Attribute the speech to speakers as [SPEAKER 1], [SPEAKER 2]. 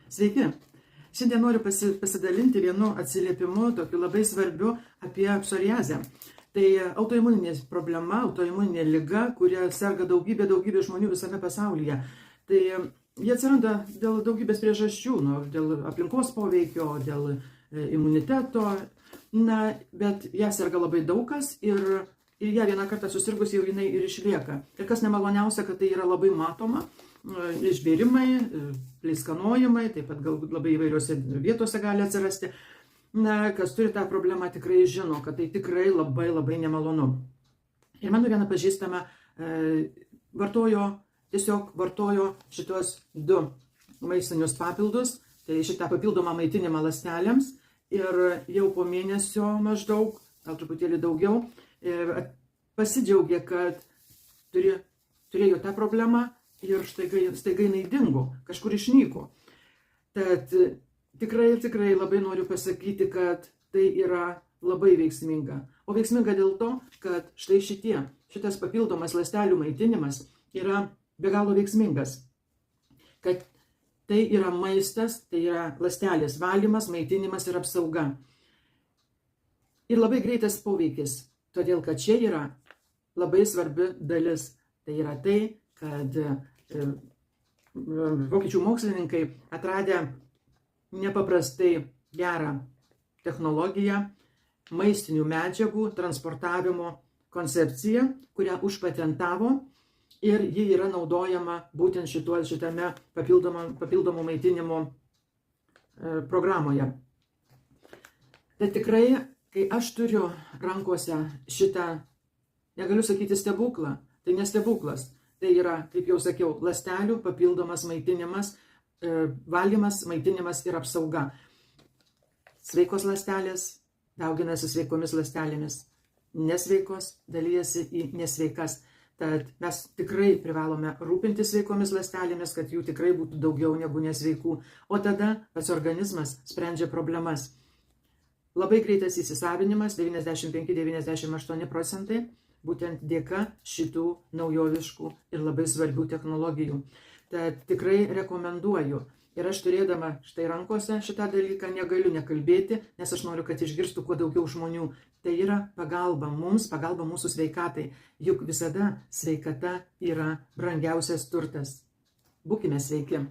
[SPEAKER 1] Sveiki. Šiandien noriu pasidalinti vienu atsiliepimu, tokiu labai svarbiu apie psoriazę. Tai autoimuninė problema, autoimuninė liga, kuria serga daugybė žmonių visame pasaulyje. Tai jie atsiranda dėl daugybės priežasčių, dėl aplinkos poveikio, dėl imuniteto, bet ją serga labai daug kas ir ją vieną kartą susirgus jau jinai ir išlieka. Ir kas nemaloniausia, kad tai yra labai matoma. Išbėrimai, pleiskanojimai, taip pat galbūt labai įvairiose vietose gali atsirasti. Kas turi tą problemą tikrai žino, kad tai tikrai labai nemalonu. Ir mano viena pažįstama tiesiog vartojo šitos du maistinius papildus, tai šitą papildomą maitinimą ląstelėms ir jau po mėnesio maždaug, gal truputėlį daugiau, pasidžiaugė, kad turėjo tą problemą. Ir staiga jinai dingo, kažkur išnyko. Tad tikrai labai noriu pasakyti, kad tai yra labai veiksminga. O veiksminga dėl to, kad štai šitas papildomas ląstelių maitinimas yra be galo veiksmingas. Kad tai yra maistas, tai yra ląstelės valymas, maitinimas ir apsauga. Ir labai greitas poveikis, todėl kad čia yra labai svarbi dalis. Tai yra tai, kad vokiečių mokslininkai atradę nepaprastai gerą technologiją, maistinių medžiagų transportavimo koncepciją, kurią užpatentavo ir ji yra naudojama būtent šitame papildomo maitinimo programoje. Tai tikrai, kai aš turiu rankose šitą, negaliu sakyti stebuklą, tai ne stebuklas. Tai yra, kaip jau sakiau, ląstelių papildomas maitinimas, valymas, maitinimas ir apsauga. Sveikos ląstelės dauginasi sveikomis ląstelėmis, nesveikos dalyjasi į nesveikas. Tad mes tikrai privalome rūpintis sveikomis ląstelėmis, kad jų tikrai būtų daugiau negu nesveikų. O tada pats organizmas sprendžia problemas. Labai greitas įsisavinimas, 95–98 procentai. Būtent dėka šitų naujoviškų ir labai svarbių technologijų. Tad tikrai rekomenduoju. Ir aš turėdama štai rankose šitą dalyką negaliu nekalbėti, nes aš noriu, kad išgirstų kuo daugiau žmonių. Tai yra pagalba mums, pagalba mūsų sveikatai. Juk visada sveikata yra brangiausias turtas. Būkime sveiki.